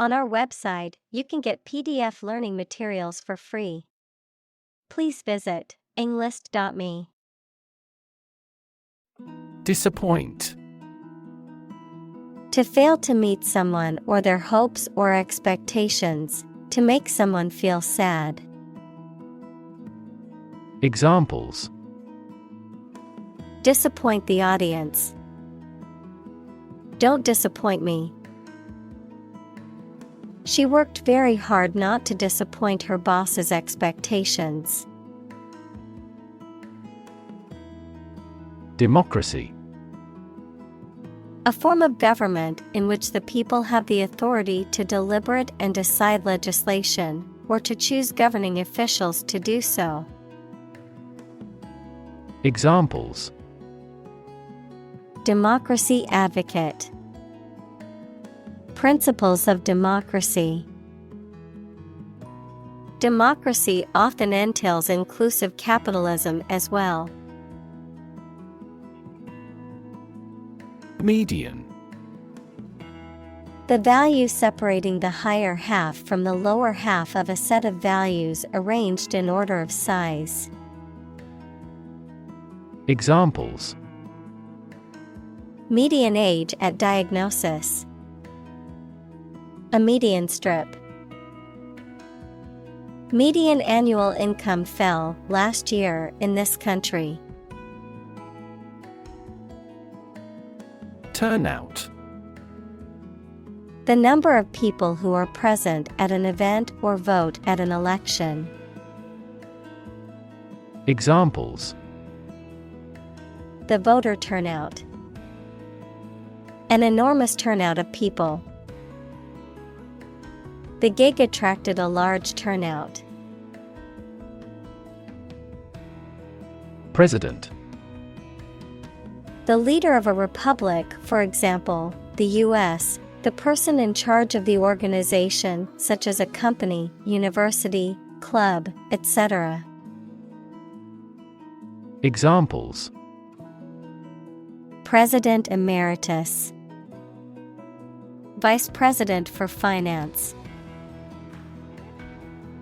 On our website, you can get PDF learning materials for free. Please visit englist.me. Disappoint. To fail to meet someone or their hopes or expectations, to make someone feel sad. Examples: Disappoint the audience. Don't disappoint me. She worked very hard not to disappoint her boss's expectations. Democracy. A form of government in which the people have the authority to deliberate and decide legislation, or to choose governing officials to do so. Examples: Democracy advocate. Principles of democracy. Democracy often entails inclusive capitalism as well. Median. The value separating the higher half from the lower half of a set of values arranged in order of size. Examples: Median age at diagnosis. A median strip. Median annual income fell last year in this country. Turnout. The number of people who are present at an event or vote at an election. Examples: The voter turnout. An enormous turnout of people. The gig attracted a large turnout. President. The leader of a republic, for example, the U.S., the person in charge of the organization, such as a company, university, club, etc. Examples: President Emeritus. Vice President for Finance.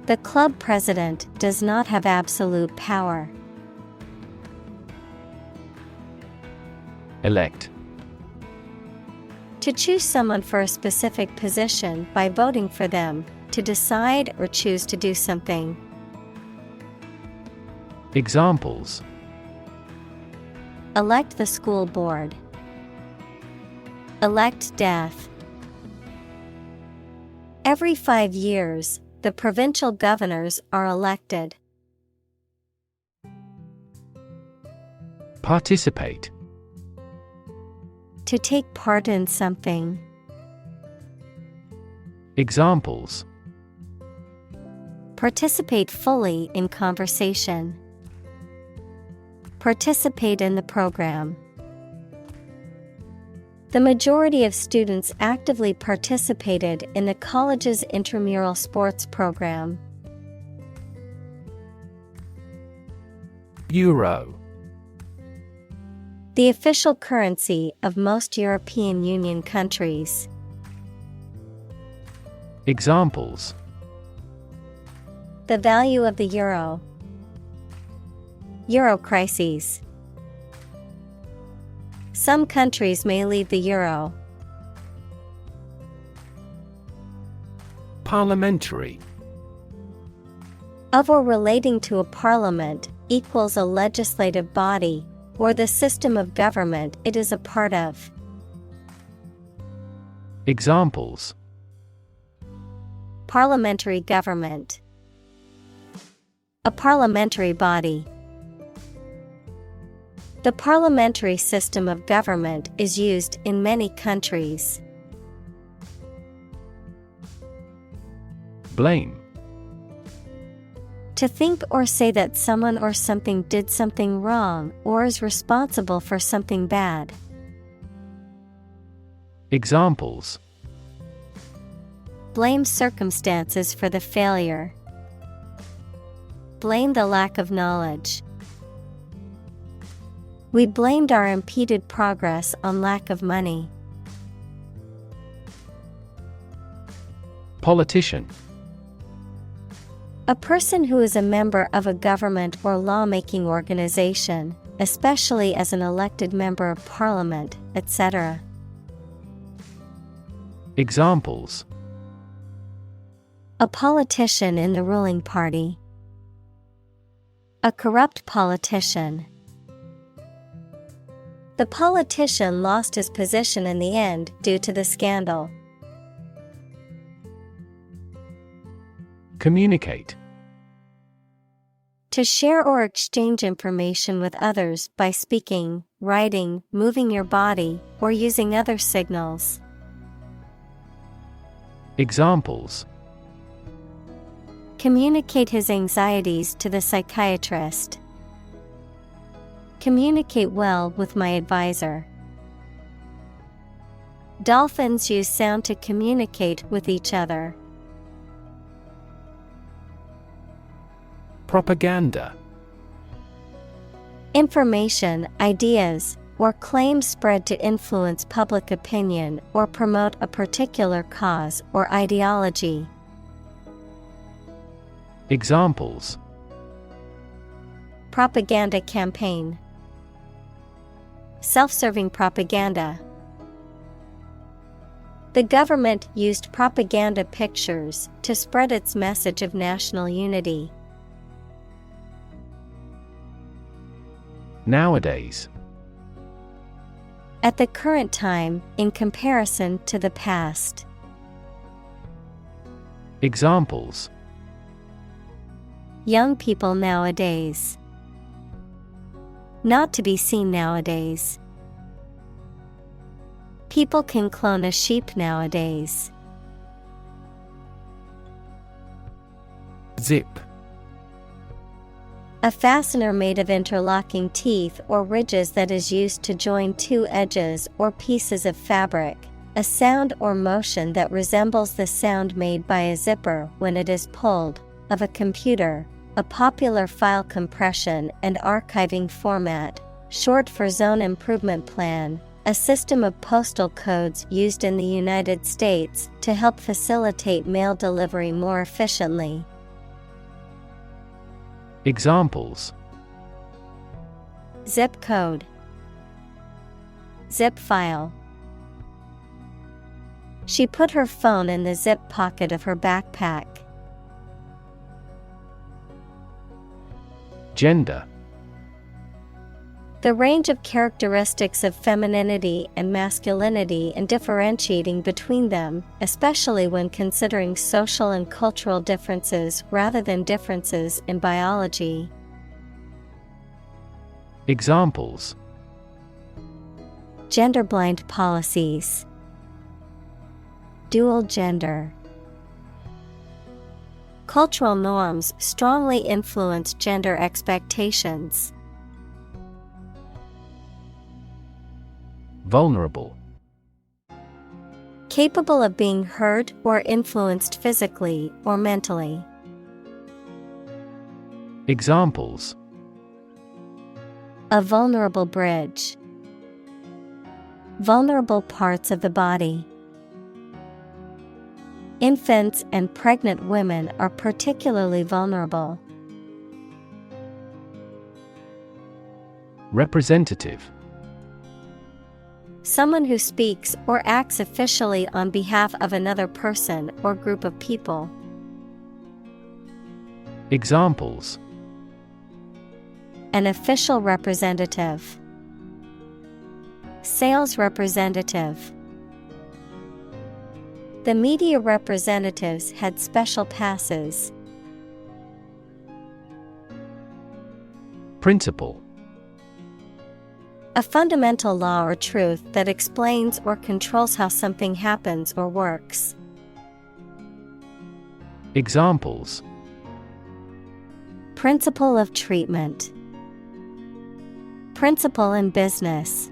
The club president does not have absolute power. Elect. To choose someone for a specific position by voting for them, to decide or choose to do something. Examples: Elect the school board. Elect death. Every 5 years, the provincial governors are elected. Participate. To take part in something. Examples: Participate fully in conversation. Participate in the program. The majority of students actively participated in the college's intramural sports program. Euro. The official currency of most European Union countries. Examples: The value of the euro. Euro crises. Some countries may leave the euro. Parliamentary. Of or relating to a parliament equals a legislative body, or the system of government it is a part of. Examples: Parliamentary government. A parliamentary body. The parliamentary system of government is used in many countries. Blame. To think or say that someone or something did something wrong or is responsible for something bad. Examples: Blame circumstances for the failure. Blame the lack of knowledge. We blamed our impeded progress on lack of money. Politician. A person who is a member of a government or lawmaking organization, especially as an elected member of parliament, etc. Examples: a politician in the ruling party, a corrupt politician. The politician lost his position in the end due to the scandal. Communicate. To share or exchange information with others by speaking, writing, moving your body, or using other signals. Examples: communicate his anxieties to the psychiatrist. Communicate well with my advisor. Dolphins use sound to communicate with each other. Propaganda. Information, ideas, or claims spread to influence public opinion or promote a particular cause or ideology. Examples: propaganda campaign, self-serving propaganda. The government used propaganda pictures to spread its message of national unity. Nowadays. At the current time, in comparison to the past. Examples: young people nowadays. Not to be seen nowadays. People can clone a sheep nowadays. Zip. A fastener made of interlocking teeth or ridges that is used to join two edges or pieces of fabric. A sound or motion that resembles the sound made by a zipper when it is pulled. Of a computer, a popular file compression and archiving format, short for Zone Improvement Plan, a system of postal codes used in the United States to help facilitate mail delivery more efficiently. Examples: zip code, zip file. She put her phone in the zip pocket of her backpack. Gender. The range of characteristics of femininity and masculinity and differentiating between them, especially when considering social and cultural differences rather than differences in biology. Examples: gender-blind policies, dual gender. Cultural norms strongly influence gender expectations. Vulnerable. Capable of being hurt or influenced physically or mentally. Examples: a vulnerable bridge. Vulnerable parts of the body. Infants and pregnant women are particularly vulnerable. Representative. Someone who speaks or acts officially on behalf of another person or group of people. Examples: an official representative. Sales representative. The media representatives had special passes. Principle. A fundamental law or truth that explains or controls how something happens or works. Examples: principle of treatment. Principle in business.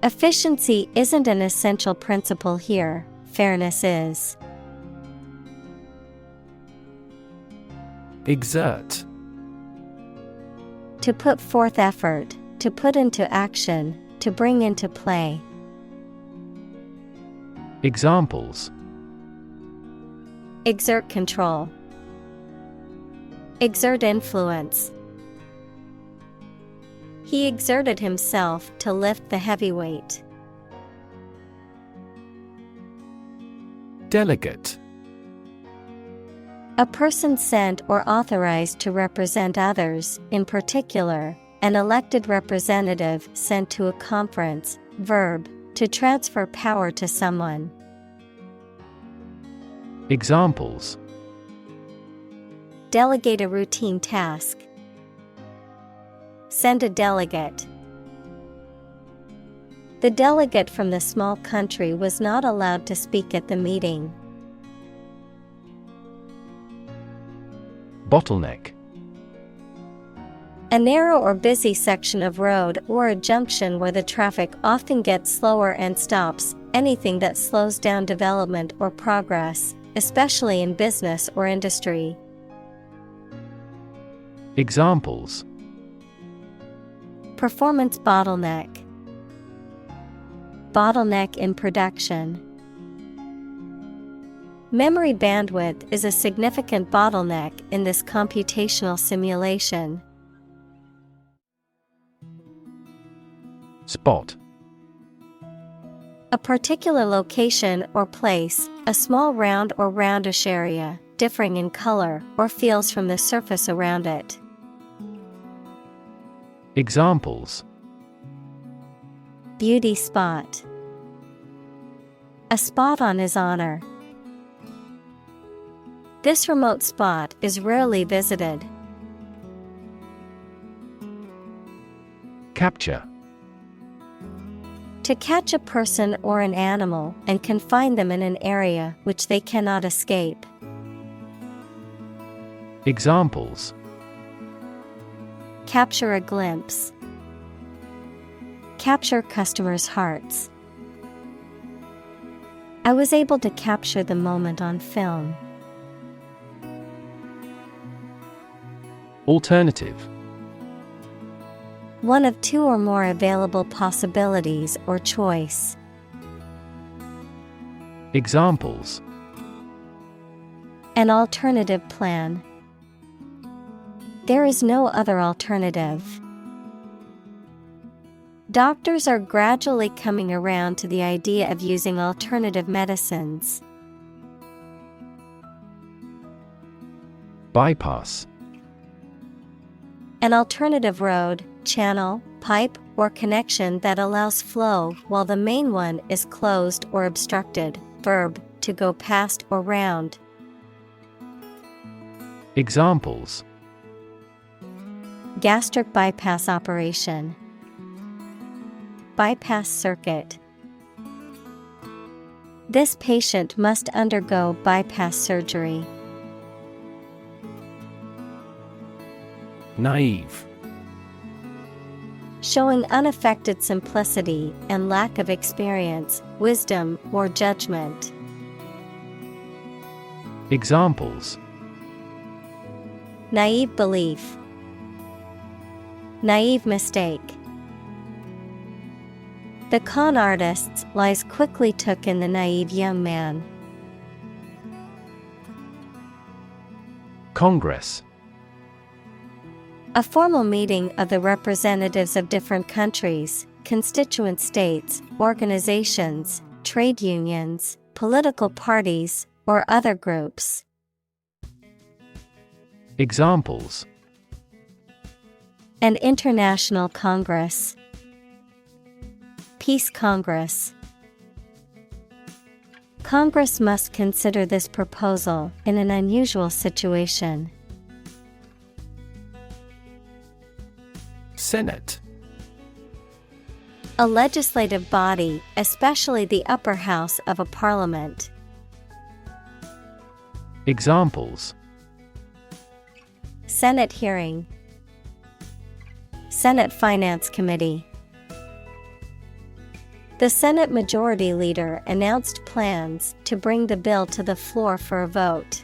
Efficiency isn't an essential principle here, fairness is. Exert. To put forth effort, to put into action, to bring into play. Examples: Exert control. Exert influence. He exerted himself to lift the heavy weight. Delegate. A person sent or authorized to represent others, in particular, an elected representative sent to a conference. Verb, to transfer power to someone. Examples: Delegate a routine task. Send a delegate. The delegate from the small country was not allowed to speak at the meeting. Bottleneck. A narrow or busy section of road or a junction where the traffic often gets slower and stops, anything that slows down development or progress, especially in business or industry. Examples: Performance bottleneck. Bottleneck in production. Memory bandwidth is a significant bottleneck in this computational simulation. Spot. A particular location or place, a small round or roundish area, differing in color or feels from the surface around it. Examples: Beauty spot. A spot on his honor. This remote spot is rarely visited. Capture. To catch a person or an animal and confine them in an area which they cannot escape. Examples: Capture a glimpse. Capture customers' hearts. I was able to capture the moment on film. Alternative. One of two or more available possibilities or choice. Examples: An alternative plan. There is no other alternative. Doctors are gradually coming around to the idea of using alternative medicines. Bypass. An alternative road, channel, pipe, or connection that allows flow while the main one is closed or obstructed. Verb, to go past or round. Examples: Gastric bypass operation. Bypass circuit. This patient must undergo bypass surgery. Naive. Showing unaffected simplicity and lack of experience, wisdom, or judgment. Examples: Naive belief. Naive mistake. The con artist's lies quickly took in the naive young man. Congress. A formal meeting of the representatives of different countries, constituent states, organizations, trade unions, political parties, or other groups. Examples: An international congress. Peace Congress. Congress must consider this proposal in an unusual situation. Senate. A legislative body, especially the upper house of a parliament. Examples: Senate hearing. Senate Finance Committee. The Senate Majority Leader announced plans to bring the bill to the floor for a vote.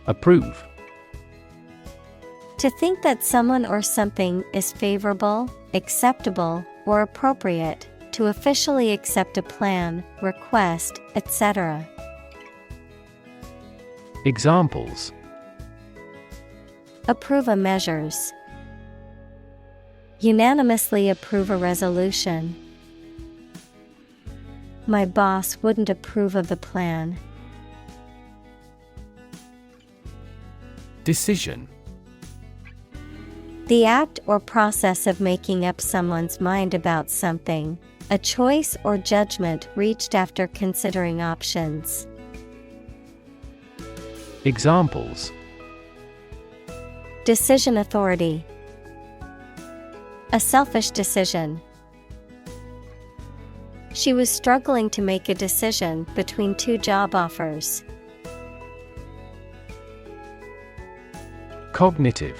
Approve. To think that someone or something is favorable, acceptable, or appropriate, to officially accept a plan, request, etc. Examples: Approve a measures. Unanimously approve a resolution. My boss wouldn't approve of the plan. Decision: The act or process of making up someone's mind about something, a choice or judgment reached after considering options. Examples: Decision authority. A selfish decision. She was struggling to make a decision between two job offers. Cognitive: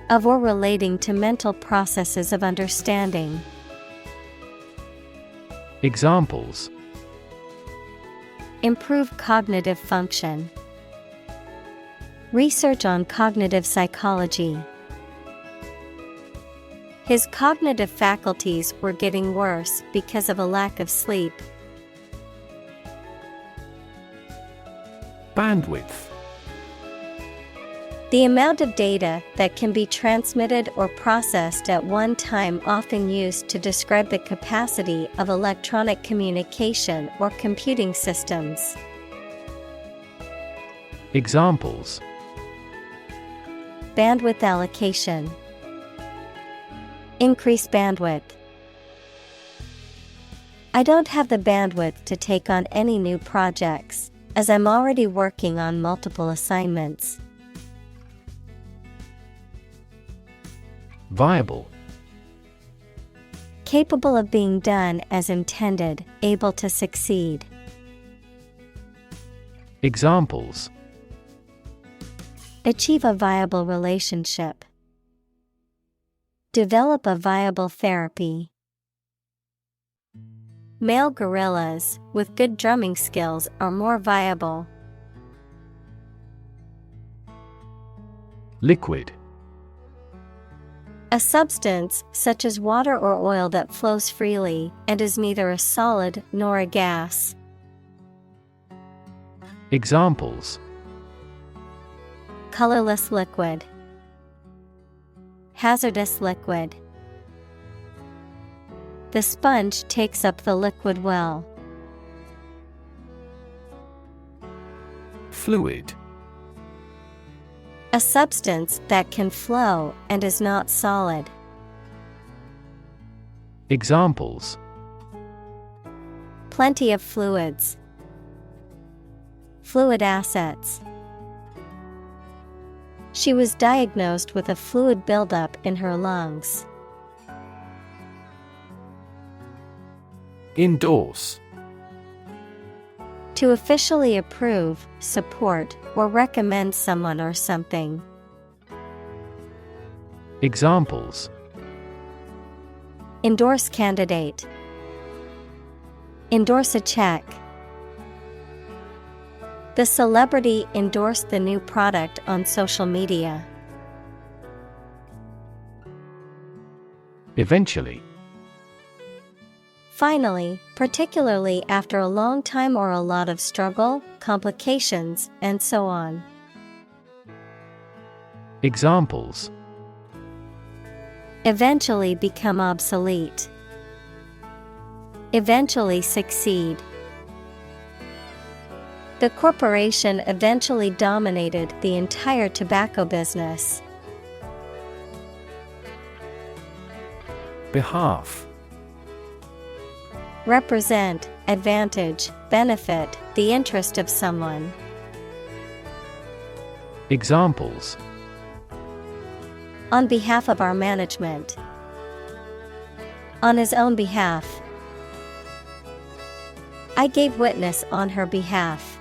Of or relating to mental processes of understanding. Examples: Improve cognitive function. Research on cognitive psychology. His cognitive faculties were getting worse because of a lack of sleep. Bandwidth: The amount of data that can be transmitted or processed at one time, often used to describe the capacity of electronic communication or computing systems. Examples: Bandwidth allocation. Increase bandwidth. I don't have the bandwidth to take on any new projects, as I'm already working on multiple assignments. Viable: Capable of being done as intended, able to succeed. Examples: Achieve a viable relationship. Develop a viable therapy. Male gorillas with good drumming skills are more viable. Liquid: A substance, such as water or oil, that flows freely and is neither a solid nor a gas. Examples: Colorless liquid. Hazardous liquid. The sponge takes up the liquid well. Fluid: A substance that can flow and is not solid. Examples: Plenty of fluids. Fluid assets. She was diagnosed with a fluid buildup in her lungs. Endorse: To officially approve, support, or recommend someone or something. Examples: Endorse candidate. Endorse a check. The celebrity endorsed the new product on social media. Eventually: Finally, particularly after a long time or a lot of struggle, complications, and so on. Examples: Eventually become obsolete. Eventually succeed. The corporation eventually dominated the entire tobacco business. Behalf: Represent, advantage, benefit, the interest of someone. Examples: On behalf of our management. On his own behalf. I gave witness on her behalf.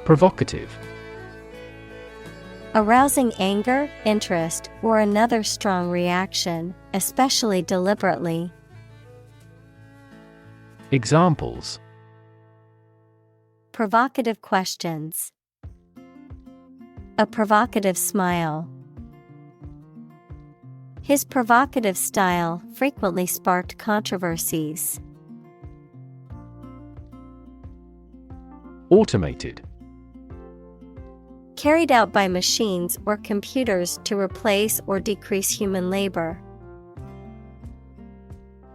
Provocative: Arousing anger, interest, or another strong reaction, especially deliberately. Examples: Provocative questions. A provocative smile. His provocative style frequently sparked controversies. Automated. Carried out by machines or computers to replace or decrease human labor.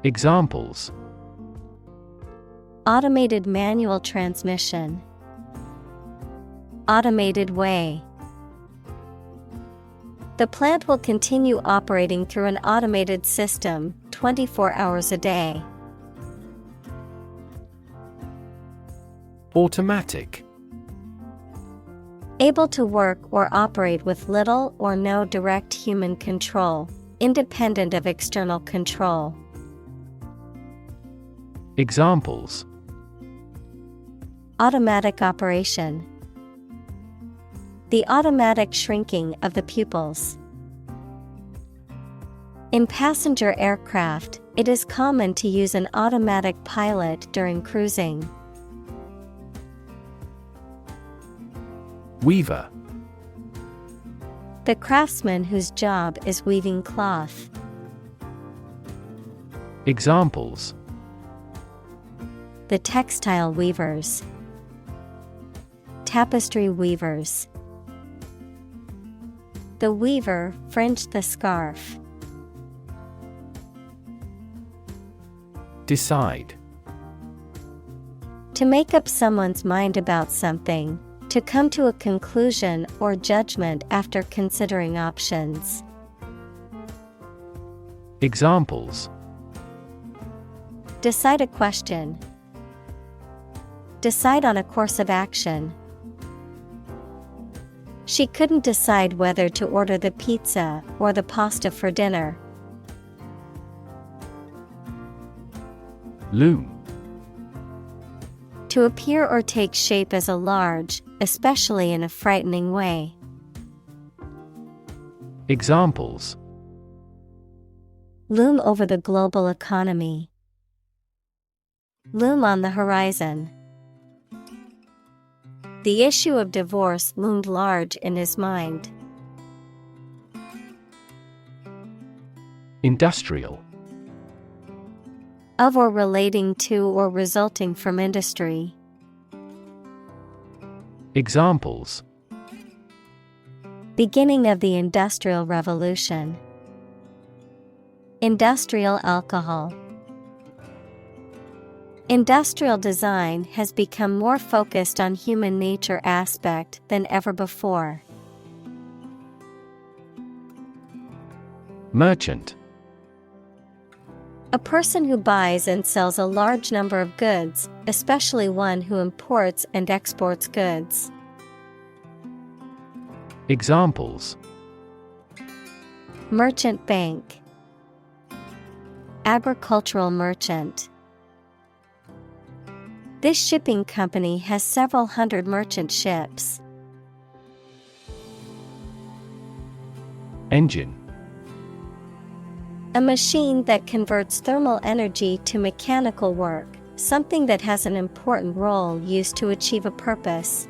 Examples: Automated manual transmission. Automated way. The plant will continue operating through an automated system 24 hours a day. Automatic. Able to work or operate with little or no direct human control, independent of external control. Examples: Automatic operation. The automatic shrinking of the pupils. In passenger aircraft, it is common to use an automatic pilot during cruising. Weaver. The craftsman whose job is weaving cloth. Examples: The textile weavers. Tapestry weavers. The weaver fringed the scarf. Decide. To make up someone's mind about something, to come to a conclusion or judgment after considering options. Examples: Decide a question. Decide on a course of action. She couldn't decide whether to order the pizza or the pasta for dinner. Loom. To appear or take shape as a large, especially in a frightening way. Examples: Loom over the global economy. Loom on the horizon. The issue of divorce loomed large in his mind. Industrial. Of or relating to or resulting from industry. Examples: Beginning of the Industrial Revolution. Industrial alcohol. Industrial design has become more focused on human nature aspect than ever before. Merchant. A person who buys and sells a large number of goods, especially one who imports and exports goods. Examples: Merchant bank. Agricultural merchant. This shipping company has several hundred merchant ships. Engine. A machine that converts thermal energy to mechanical work, something that has an important role used to achieve a purpose.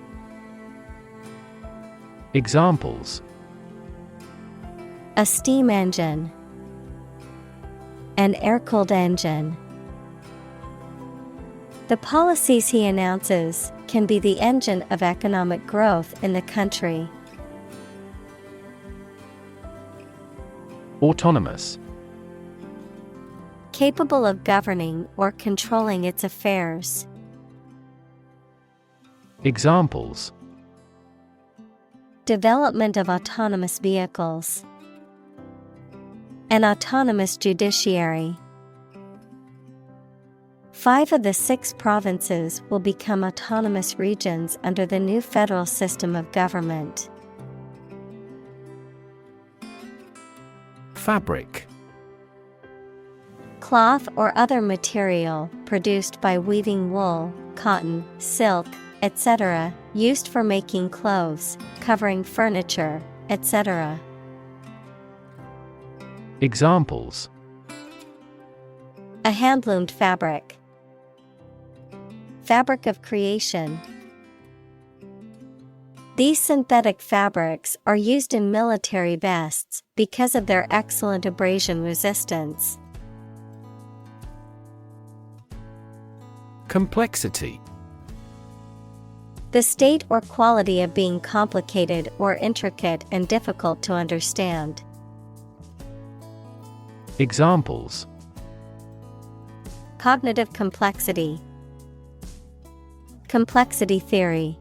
Examples: A steam engine. An air-cooled engine. The policies he announces can be the engine of economic growth in the country. Autonomous. Capable of governing or controlling its affairs. Examples: Development of autonomous vehicles. An autonomous judiciary. 5 of the 6 provinces will become autonomous regions under the new federal system of government. Fabric. Cloth or other material produced by weaving wool, cotton, silk, etc., used for making clothes, covering furniture, etc. Examples: A hand-loomed fabric. Fabric of creation. These synthetic fabrics are used in military vests because of their excellent abrasion resistance. Complexity. The state or quality of being complicated or intricate and difficult to understand. Examples: Cognitive complexity. Complexity theory.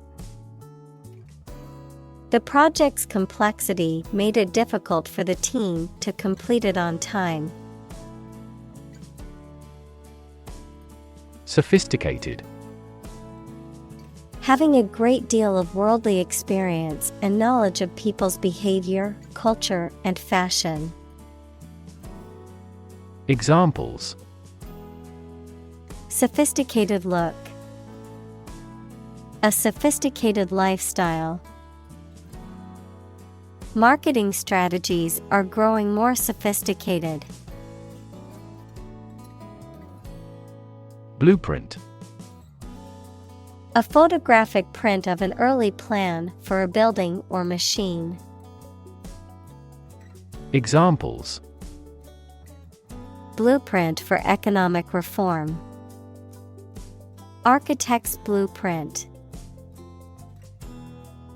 The project's complexity made it difficult for the team to complete it on time. Sophisticated. Having a great deal of worldly experience and knowledge of people's behavior, culture, and fashion. Examples: Sophisticated look. A sophisticated lifestyle. Marketing strategies are growing more sophisticated. Blueprint. A photographic print of an early plan for a building or machine. Examples: Blueprint for economic reform. Architect's blueprint.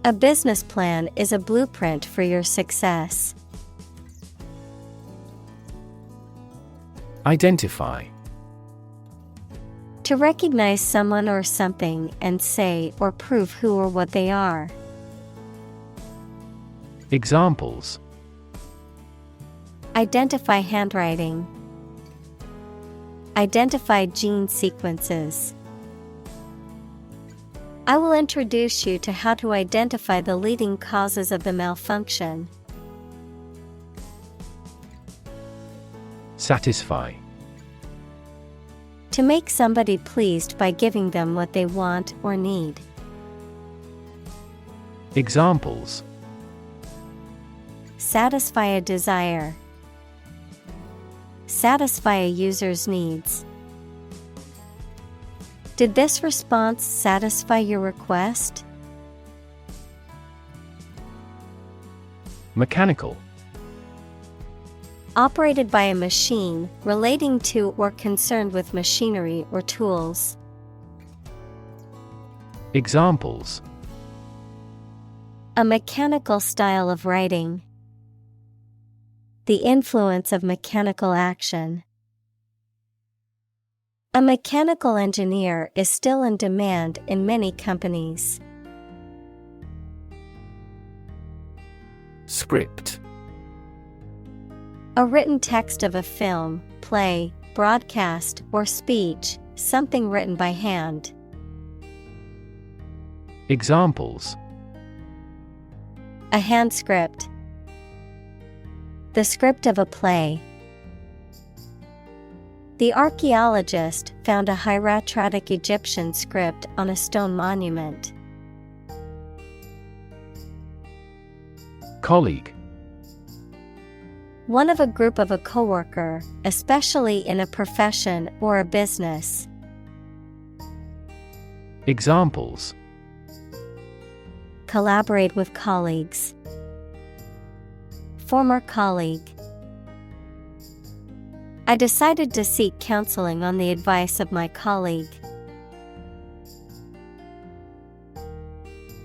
A business plan is a blueprint for your success. Identify. To recognize someone or something and say or prove who or what they are. Examples: Identify handwriting. Identify gene sequences. I will introduce you to how to identify the leading causes of the malfunction. Satisfy. To make somebody pleased by giving them what they want or need. Examples: Satisfy a desire. Satisfy a user's needs. Did this response satisfy your request? Mechanical. Operated by a machine, relating to or concerned with machinery or tools. Examples: A mechanical style of writing. The influence of mechanical action. A mechanical engineer is still in demand in many companies. Script. A written text of a film, play, broadcast, or speech, something written by hand. Examples: A hand script. The script of a play. The archaeologist found a hieratic Egyptian script on a stone monument. Colleague. One of a group of a coworker, especially in a profession or a business. Examples: Collaborate with colleagues. Former colleague. I decided to seek counseling on the advice of my colleague.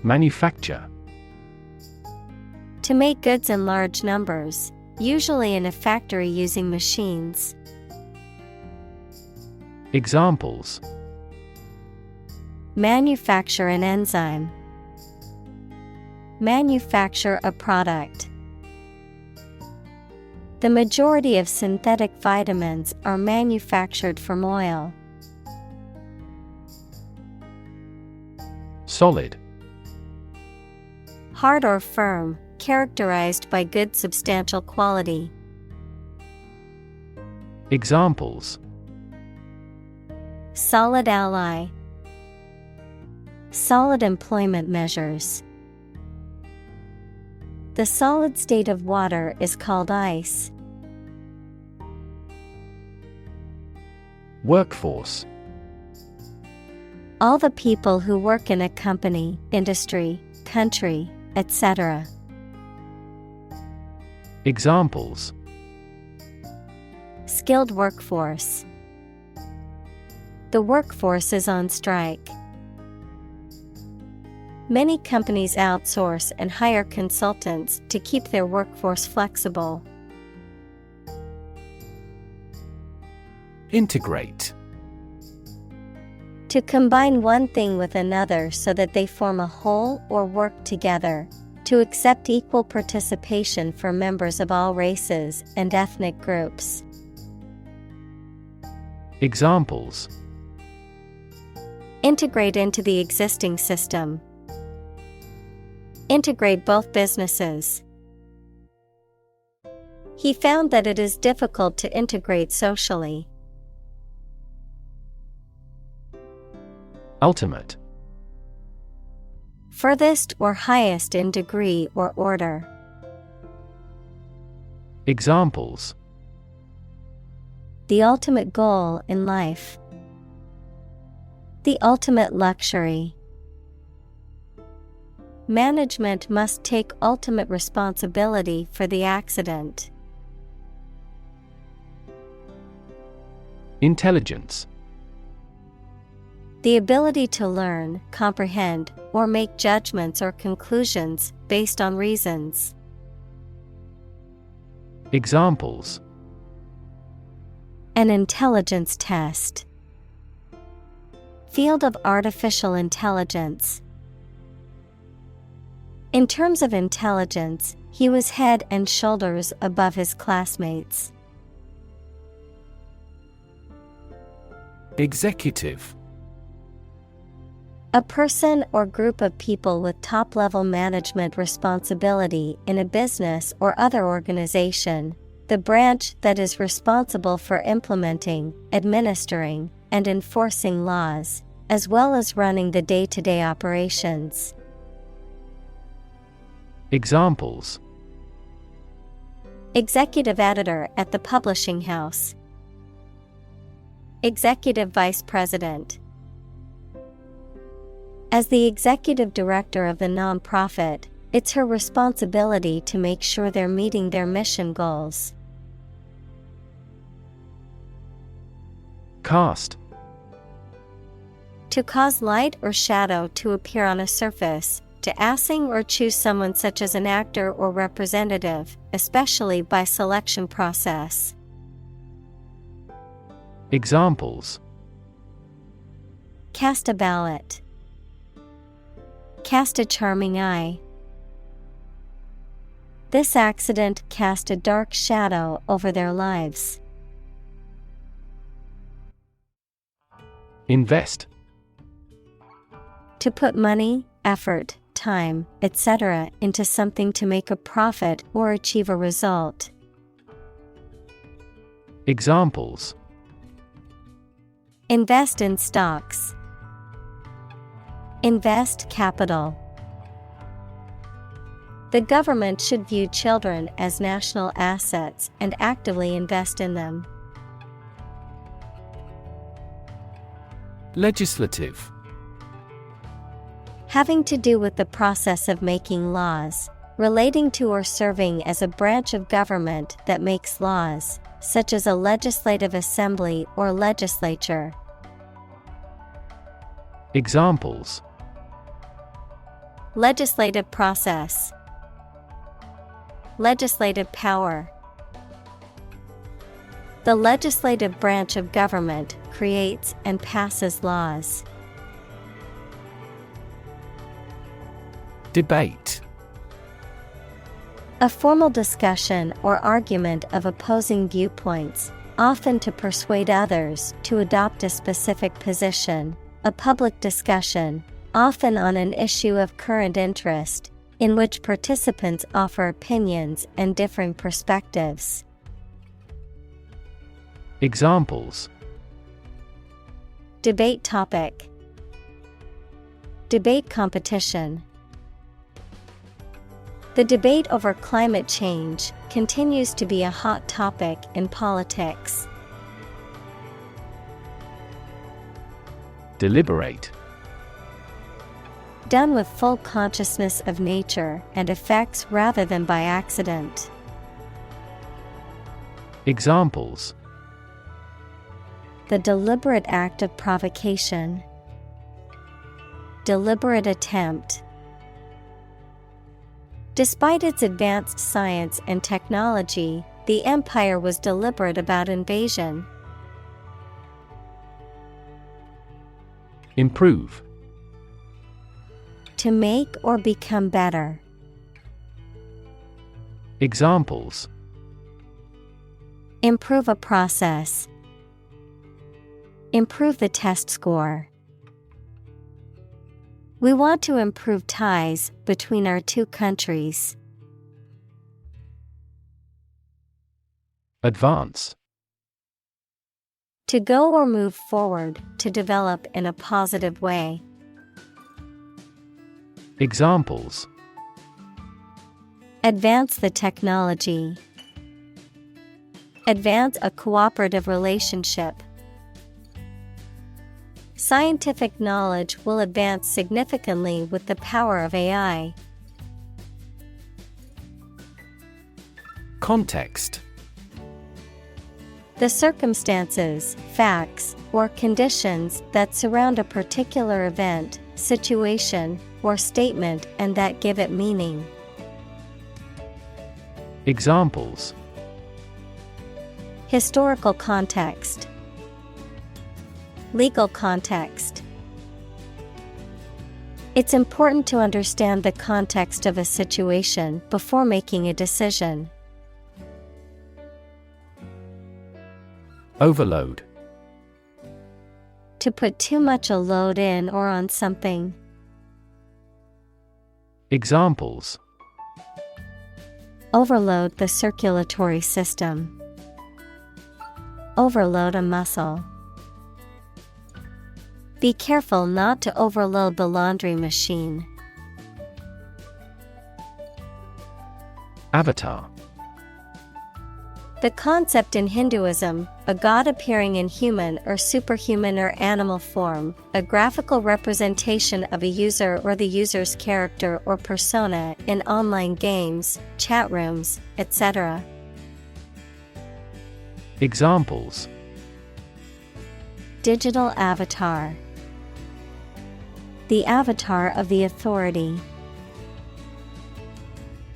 Manufacture. To make goods in large numbers, usually in a factory using machines. Examples: Manufacture an enzyme. Manufacture a product. The majority of synthetic vitamins are manufactured from oil. Solid. Hard or firm, characterized by good substantial quality. Examples: Solid ally. Solid employment measures. The solid state of water is called ice. Workforce. All the people who work in a company, industry, country, etc. Examples: skilled workforce. The workforce is on strike. Many companies outsource and hire consultants to keep their workforce flexible. Integrate. To combine one thing with another so that they form a whole or work together. To accept equal participation for members of all races and ethnic groups. Examples: integrate into the existing system. Integrate both businesses. He found that it is difficult to integrate socially. Ultimate. Furthest or highest in degree or order. Examples: the ultimate goal in life. The ultimate luxury. Management must take ultimate responsibility for the accident. Intelligence. The ability to learn, comprehend, or make judgments or conclusions based on reasons. Examples: an intelligence test. Field of artificial intelligence. In terms of intelligence, he was head and shoulders above his classmates. Executive. A person or group of people with top-level management responsibility in a business or other organization, the branch that is responsible for implementing, administering, and enforcing laws, as well as running the day-to-day operations. Examples: executive editor at the publishing house. Executive vice president. As the executive director of the nonprofit, it's her responsibility to make sure they're meeting their mission goals. Cast. To cause light or shadow to appear on a surface, to assign or choose someone such as an actor or representative, especially by selection process. Examples: cast a ballot. Cast a charming eye. This accident cast a dark shadow over their lives. Invest. To put money, effort, time, etc. into something to make a profit or achieve a result. Examples: invest in stocks. Invest capital. The government should view children as national assets and actively invest in them. Legislative. Having to do with the process of making laws, relating to or serving as a branch of government that makes laws, such as a legislative assembly or legislature. Examples: legislative process. Legislative power. The legislative branch of government creates and passes laws. Debate. A formal discussion or argument of opposing viewpoints, often to persuade others to adopt a specific position. A public discussion, often on an issue of current interest, in which participants offer opinions and differing perspectives. Examples: debate topic. Debate competition. The debate over climate change continues to be a hot topic in politics. Deliberate. Done with full consciousness of nature and effects rather than by accident. Examples: The deliberate act of provocation. Deliberate attempt. Despite its advanced science and technology, the empire was deliberate about invasion. Improve. To make or become better. Examples: Improve a process. Improve the test score. We want to improve ties between our two countries. Advance. To go or move forward, to develop in a positive way. Examples: Advance the technology. Advance a cooperative relationship. Scientific knowledge will advance significantly with the power of AI. Context. The circumstances, facts, or conditions that surround a particular event, situation, or statement and that give it meaning. Examples: Historical context. Legal context. It's important to understand the context of a situation before making a decision. Overload. To put too much a load in or on something. Examples: Overload the circulatory system. Overload a muscle. Be careful not to overload the laundry machine. Avatar. The concept in Hinduism, a god appearing in human or superhuman or animal form, a graphical representation of a user or the user's character or persona in online games, chat rooms, etc. Examples: Digital avatar. The avatar of the authority.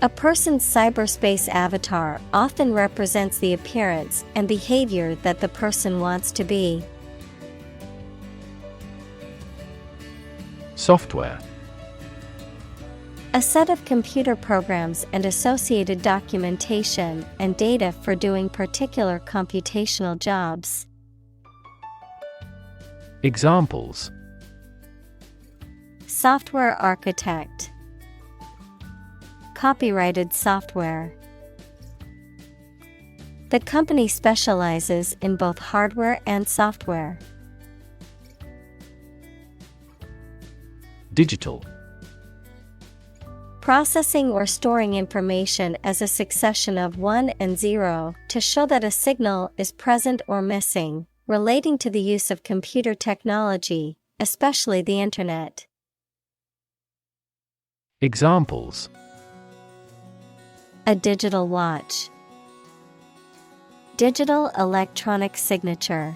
A person's cyberspace avatar often represents the appearance and behavior that the person wants to be. Software. A set of computer programs and associated documentation and data for doing particular computational jobs. Examples: Software architect. Copyrighted software. The company specializes in both hardware and software. Digital. Processing or storing information as a succession of 1 and 0 to show that a signal is present or missing, relating to the use of computer technology, especially the Internet. Examples: A digital watch. Digital electronic signature.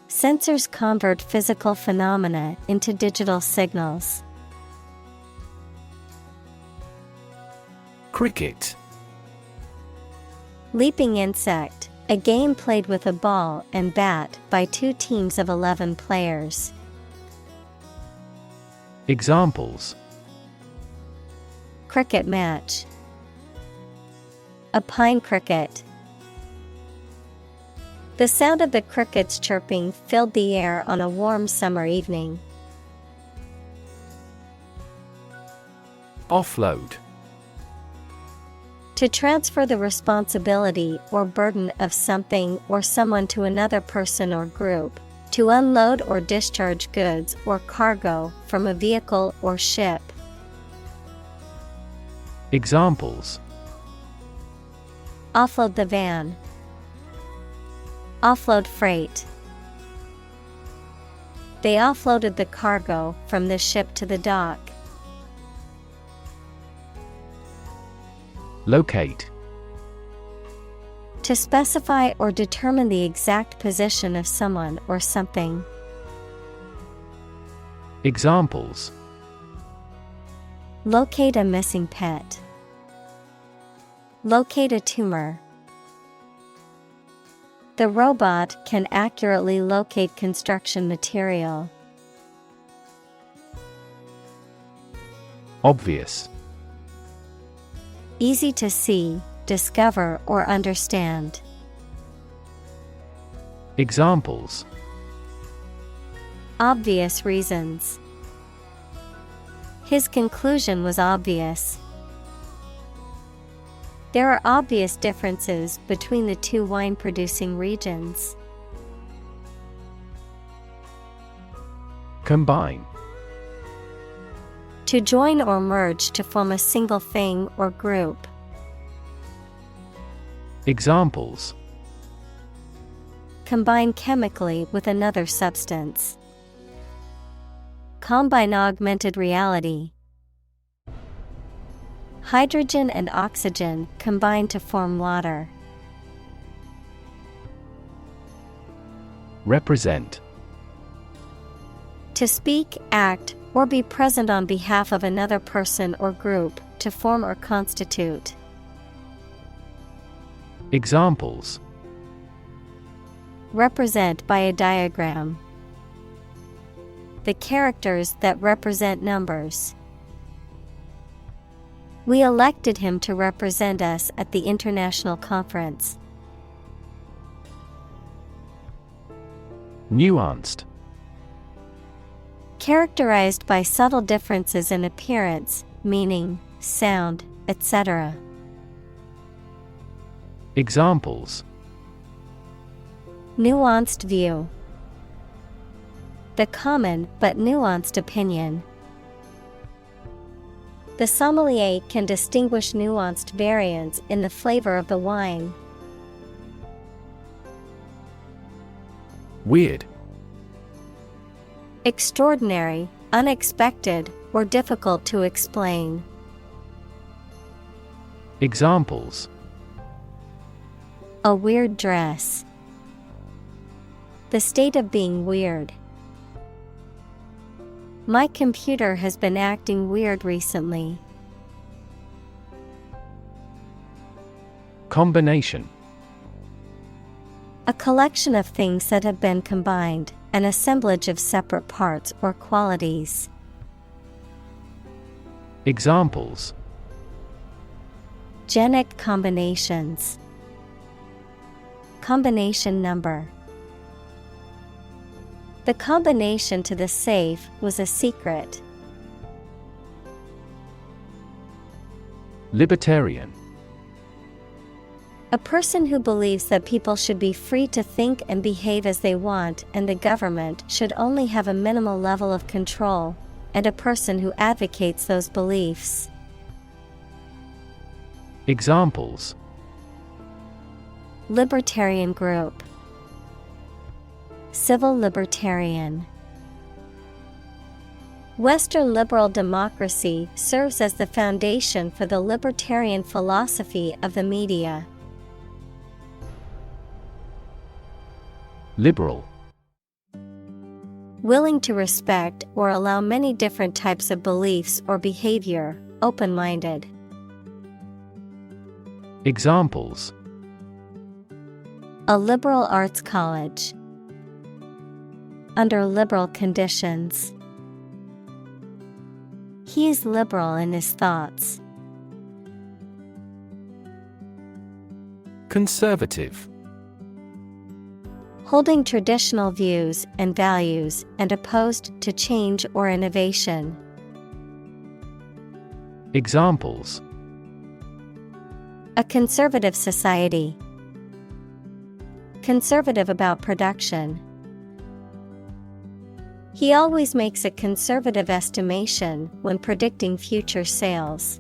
Sensors convert physical phenomena into digital signals. Cricket. Leaping insect, a game played with a ball and bat by two teams of 11 players. Examples: Cricket match. A pine cricket. The sound of the crickets chirping filled the air on a warm summer evening. Offload. To transfer the responsibility or burden of something or someone to another person or group. To unload or discharge goods or cargo from a vehicle or ship. Examples: Offload the van. Offload freight. They offloaded the cargo from the ship to the dock. Locate. To specify or determine the exact position of someone or something. Examples: Locate a missing pet. Locate a tumor. The robot can accurately locate construction material. Obvious. Easy to see, discover, or understand. Examples: Obvious reasons. His conclusion was obvious. There are obvious differences between the two wine-producing regions. Combine. To join or merge to form a single thing or group. Examples: Combine chemically with another substance. Combine augmented reality. Hydrogen and oxygen combine to form water. Represent. To speak, act, or be present on behalf of another person or group, to form or constitute. Examples: Represent by a diagram. The characters that represent numbers. We elected him to represent us at the international conference. Nuanced. Characterized by subtle differences in appearance, meaning, sound, etc. Examples: Nuanced view. The common but nuanced opinion. The sommelier can distinguish nuanced variants in the flavor of the wine. Weird. Extraordinary, unexpected, or difficult to explain. Examples: A weird dress. The state of being weird. My computer has been acting weird recently. Combination. A collection of things that have been combined, an assemblage of separate parts or qualities. Examples: Genic combinations. Combination number. The combination to the safe was a secret. Libertarian. A person who believes that people should be free to think and behave as they want and the government should only have a minimal level of control, and a person who advocates those beliefs. Examples: Libertarian group. Civil libertarian. Western liberal democracy serves as the foundation for the libertarian philosophy of the media. Liberal. Willing to respect or allow many different types of beliefs or behavior, open-minded. Examples: A liberal arts college. Under liberal conditions. He is liberal in his thoughts. Conservative. Holding traditional views and values and opposed to change or innovation. Examples: A conservative society. Conservative about production. He always makes a conservative estimation when predicting future sales.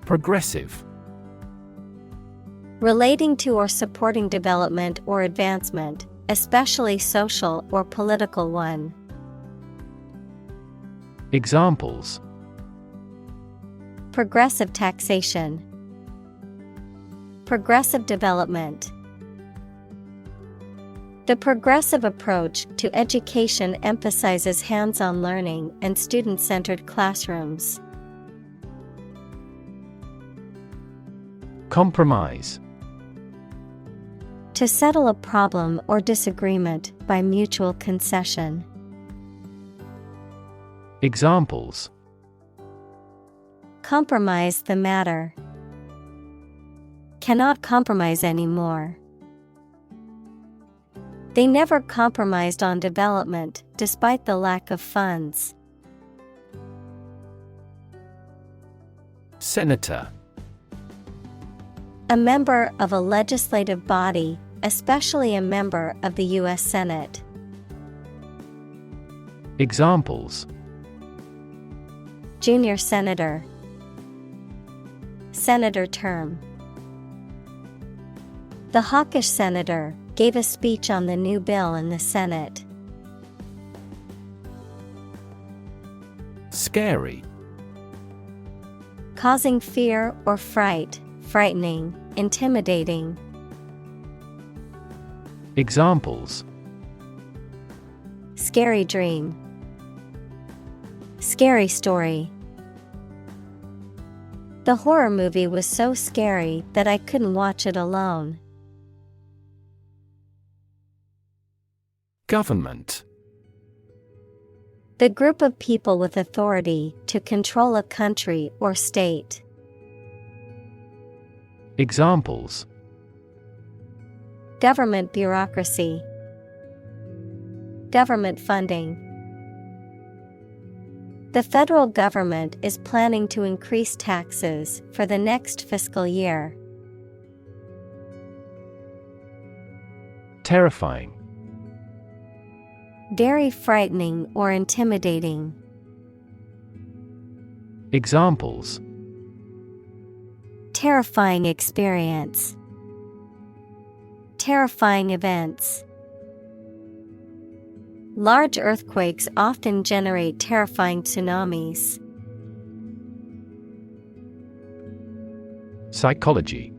Progressive. Relating to or supporting development or advancement, especially social or political one. Examples: Progressive taxation, progressive development. The progressive approach to education emphasizes hands-on learning and student-centered classrooms. Compromise. To settle a problem or disagreement by mutual concession. Examples: Compromise the matter. Cannot compromise anymore. They never compromised on development despite the lack of funds. Senator. A member of a legislative body, especially a member of the U.S. Senate. Examples: Junior senator, senator term. The hawkish senator gave a speech on the new bill in the Senate. Scary. Causing fear or fright, frightening, intimidating. Examples: Scary dream, scary story. The horror movie was so scary that I couldn't watch it alone. Government. The group of people with authority to control a country or state. Examples: Government bureaucracy, government funding. The federal government is planning to increase taxes for the next fiscal year. Terrifying. Very frightening or intimidating. Examples: Terrifying experience, terrifying events. Large earthquakes often generate terrifying tsunamis. Psychology.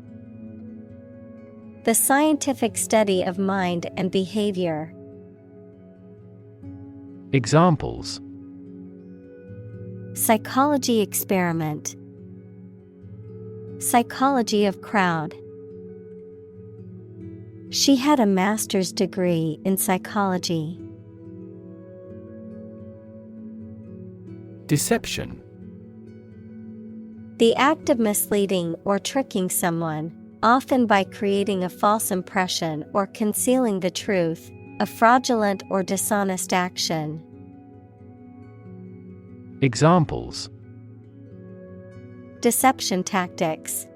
The scientific study of mind and behavior. Examples: Psychology experiment, psychology of crowd. She had a master's degree in psychology. Deception. The act of misleading or tricking someone, often by creating a false impression or concealing the truth, a fraudulent or dishonest action. Examples: Deception tactics,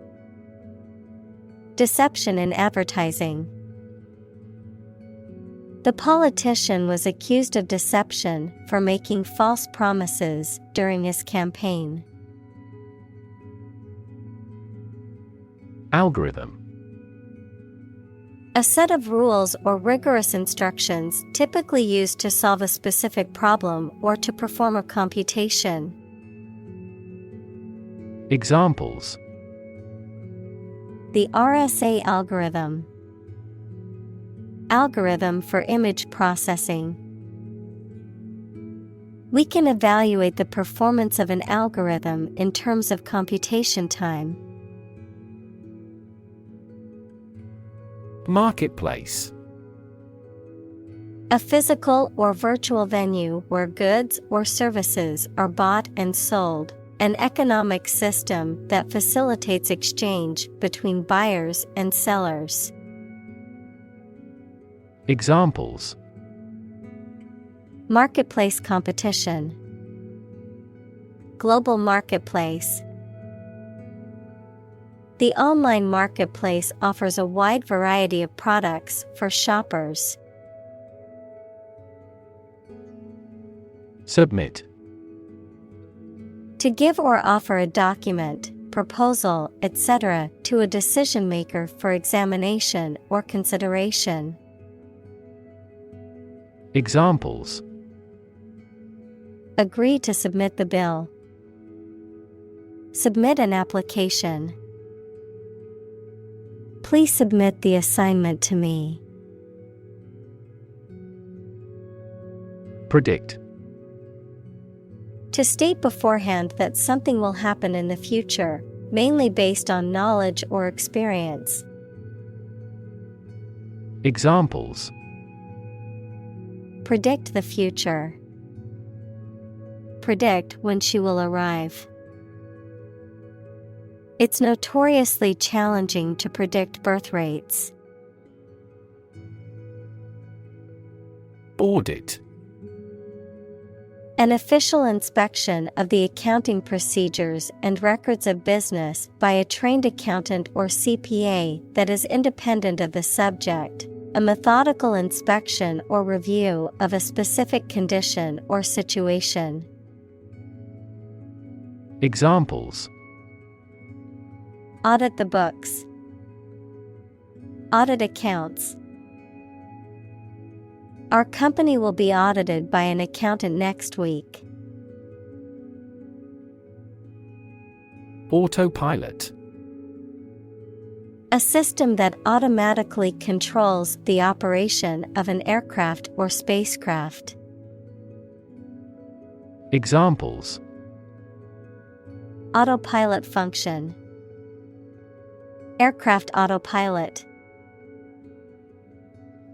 deception in advertising. The politician was accused of deception for making false promises during his campaign. Algorithm. A set of rules or rigorous instructions typically used to solve a specific problem or to perform a computation. Examples: The RSA algorithm, algorithm for image processing. We can evaluate the performance of an algorithm in terms of computation time. Marketplace. A physical or virtual venue where goods or services are bought and sold, an economic system that facilitates exchange between buyers and sellers. Examples: Marketplace competition, global marketplace. The online marketplace offers a wide variety of products for shoppers. Submit. To give or offer a document, proposal, etc. to a decision maker for examination or consideration. Examples: Agree to submit the bill. Submit an application. Please submit the assignment to me. Predict. To state beforehand that something will happen in the future, mainly based on knowledge or experience. Examples: Predict the future. Predict when she will arrive. It's notoriously challenging to predict birth rates. Audit. An official inspection of the accounting procedures and records of business by a trained accountant or CPA that is independent of the subject, a methodical inspection or review of a specific condition or situation. Examples: Audit the books. Audit accounts. Our company will be audited by an accountant next week. Autopilot. A system that automatically controls the operation of an aircraft or spacecraft. Examples: Autopilot function. Aircraft autopilot.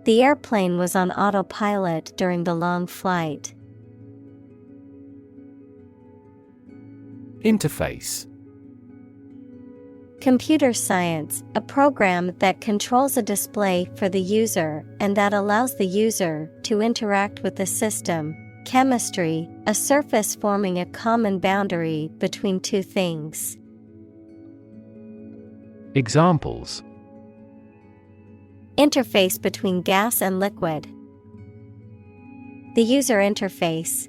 The airplane was on autopilot during the long flight. Interface. Computer science, a program that controls a display for the user and that allows the user to interact with the system. Chemistry, a surface forming a common boundary between two things. Examples: Interface between gas and liquid. The user interface.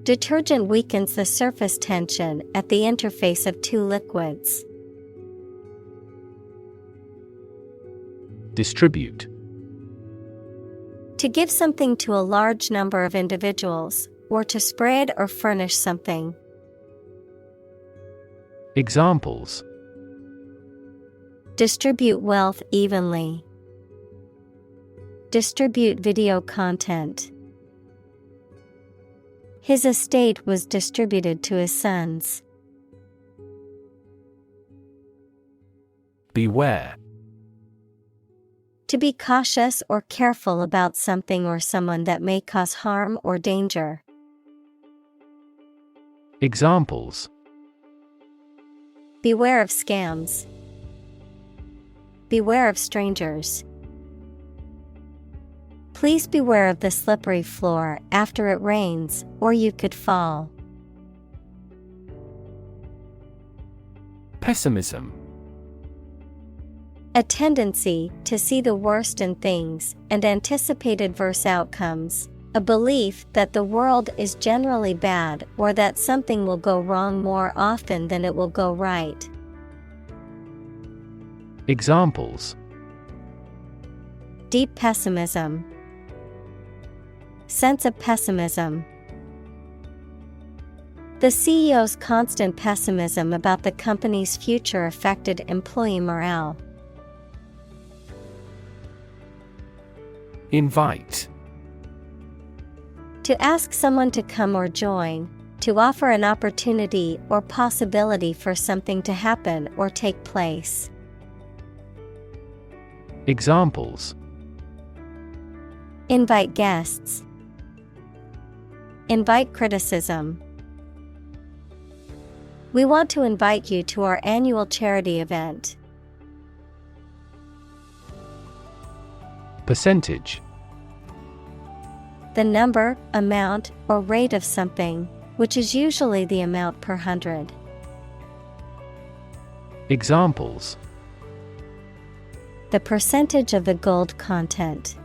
Detergent weakens the surface tension at the interface of two liquids. Distribute. To give something to a large number of individuals, or to spread or furnish something. Examples: Distribute wealth evenly. Distribute video content. His estate was distributed to his sons. Beware. To be cautious or careful about something or someone that may cause harm or danger. Examples: Beware of scams. Beware of strangers. Please beware of the slippery floor after it rains, or you could fall. Pessimism. A tendency to see the worst in things and anticipate adverse outcomes. A belief that the world is generally bad or that something will go wrong more often than it will go right. Examples: Deep pessimism. Sense of pessimism. The CEO's constant pessimism about the company's future affected employee morale. Invite. To ask someone to come or join, to offer an opportunity or possibility for something to happen or take place. Examples: Invite guests. Invite criticism. We want to invite you to our annual charity event. Percentage. The number, amount, or rate of something, which is usually the amount per 100. Examples: The percentage of the gold content.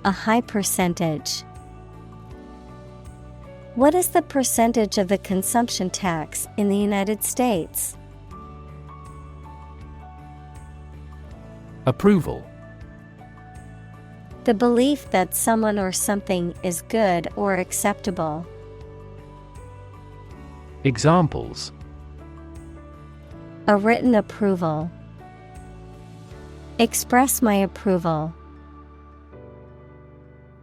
A high percentage. What is the percentage of the consumption tax in the United States? Approval. The belief that someone or something is good or acceptable. Examples: A written approval. Express my approval.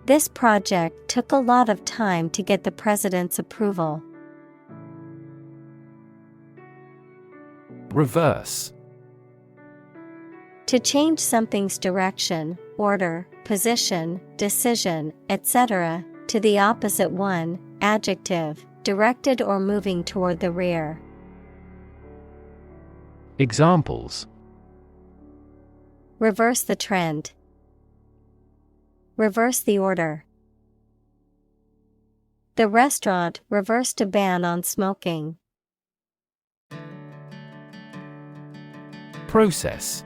This project took a lot of time to get the president's approval. Reverse. To change something's direction, order, position, decision, etc., to the opposite one, adjective, directed or moving toward the rear. Examples: Reverse the trend. Reverse the order. The restaurant reversed a ban on smoking. Process.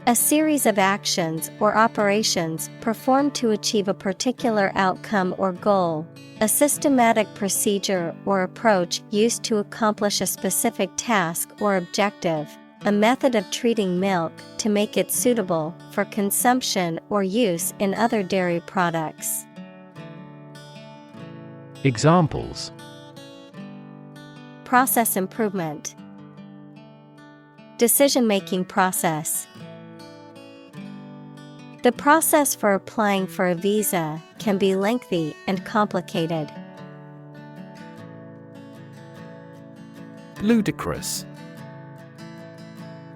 A series of actions or operations performed to achieve a particular outcome or goal, a systematic procedure or approach used to accomplish a specific task or objective, a method of treating milk to make it suitable for consumption or use in other dairy products. Examples: Process improvement. Decision-making process. The process for applying for a visa can be lengthy and complicated. Ludicrous.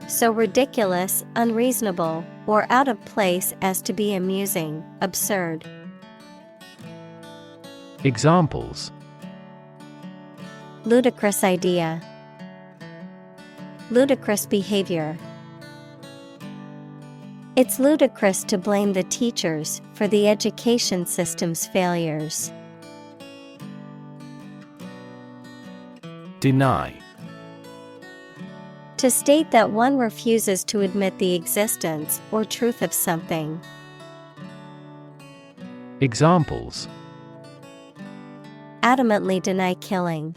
So ridiculous, unreasonable, or out of place as to be amusing, absurd. Examples: Ludicrous idea. Ludicrous behavior. It's ludicrous to blame the teachers for the education system's failures. Deny. To state that one refuses to admit the existence or truth of something. Examples: Adamantly deny killing.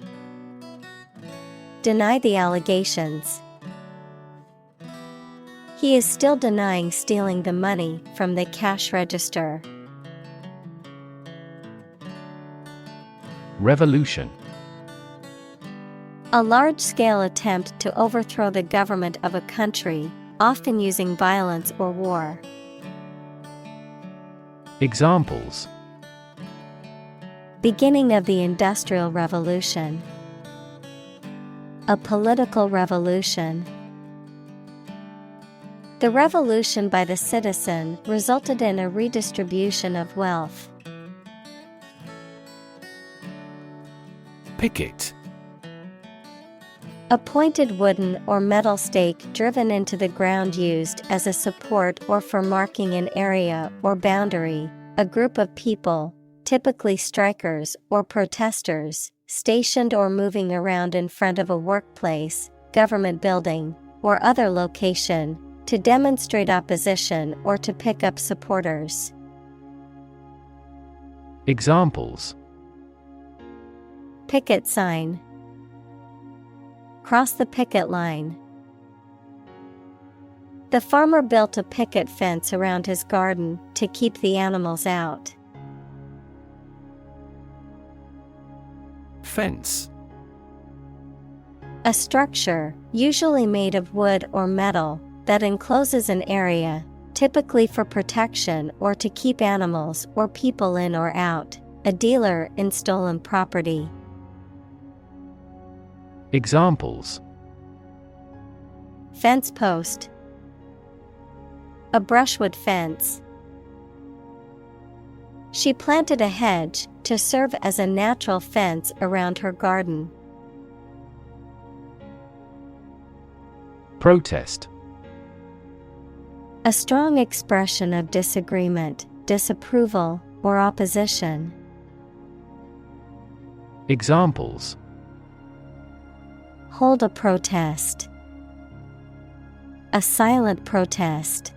Deny the allegations. He is still denying stealing the money from the cash register. Revolution. A large-scale attempt to overthrow the government of a country, often using violence or war. Examples: Beginning of the Industrial Revolution. A political revolution. The revolution by the citizen resulted in a redistribution of wealth. Picket. A pointed wooden or metal stake driven into the ground used as a support or for marking an area or boundary, a group of people, typically strikers or protesters, stationed or moving around in front of a workplace, government building, or other location, to demonstrate opposition or to pick up supporters. Examples: Picket sign. Cross the picket line. The farmer built a picket fence around his garden to keep the animals out. Fence. A structure, usually made of wood or metal, that encloses an area, typically for protection or to keep animals or people in or out, a dealer in stolen property. Examples: Fence post. A brushwood fence. She planted a hedge to serve as a natural fence around her garden. Protest. A strong expression of disagreement, disapproval, or opposition. Examples: Hold a protest. A silent protest.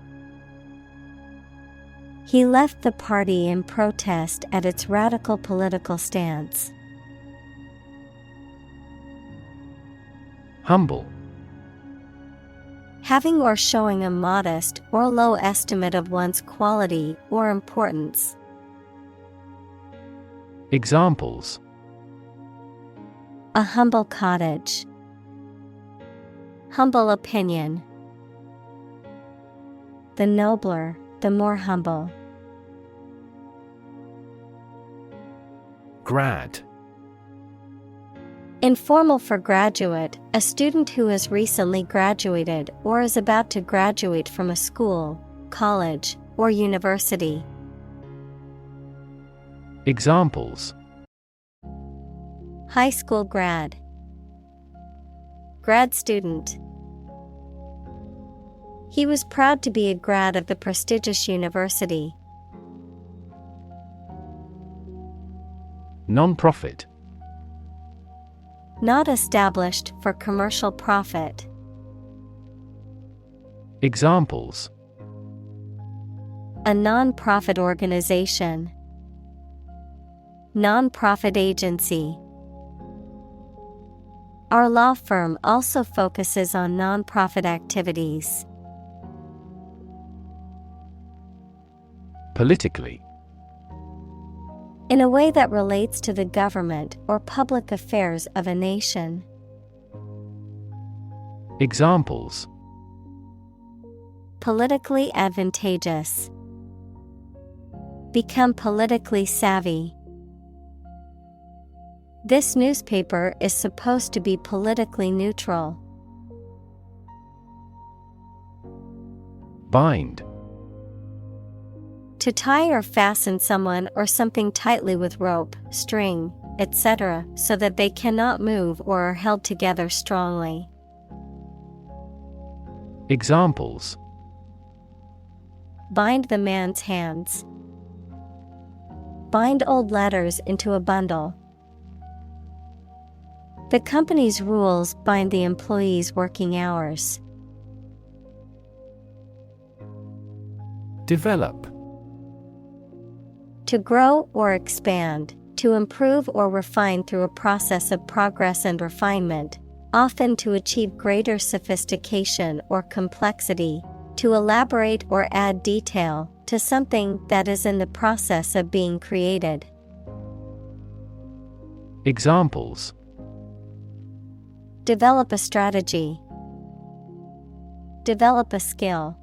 He left the party in protest at its radical political stance. Humble. Having or showing a modest or low estimate of one's quality or importance. Examples: A humble cottage. Humble opinion. The nobler, the more humble. Grad. Informal for graduate, a student who has recently graduated or is about to graduate from a school, college, or university. Examples: High school grad. Grad student. He was proud to be a grad of the prestigious university. Non-profit. Not established for commercial profit. Examples: A non-profit organization. Non-profit agency. Our law firm also focuses on non-profit activities. Politically. In a way that relates to the government or public affairs of a nation. Examples: Politically advantageous. Become politically savvy. This newspaper is supposed to be politically neutral. Bind. To tie or fasten someone or something tightly with rope, string, etc., so that they cannot move or are held together strongly. Examples: Bind the man's hands. Bind old letters into a bundle. The company's rules bind the employees' working hours. Develop. To grow or expand, to improve or refine through a process of progress and refinement, often to achieve greater sophistication or complexity, to elaborate or add detail to something that is in the process of being created. Examples: Develop a strategy. Develop a skill.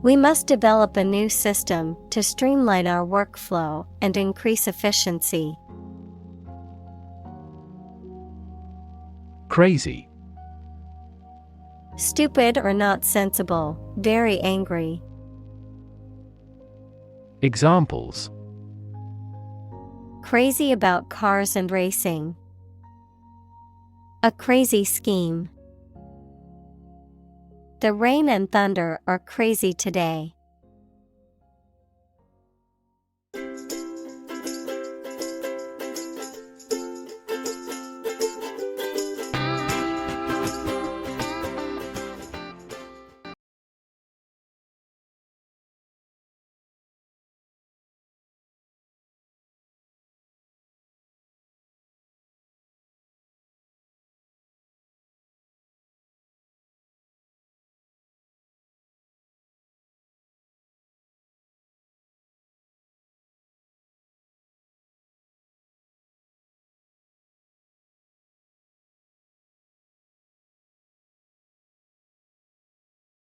We must develop a new system to streamline our workflow and increase efficiency. Crazy. Stupid or not sensible, very angry. Examples: Crazy about cars and racing. A crazy scheme. The rain and thunder are crazy today.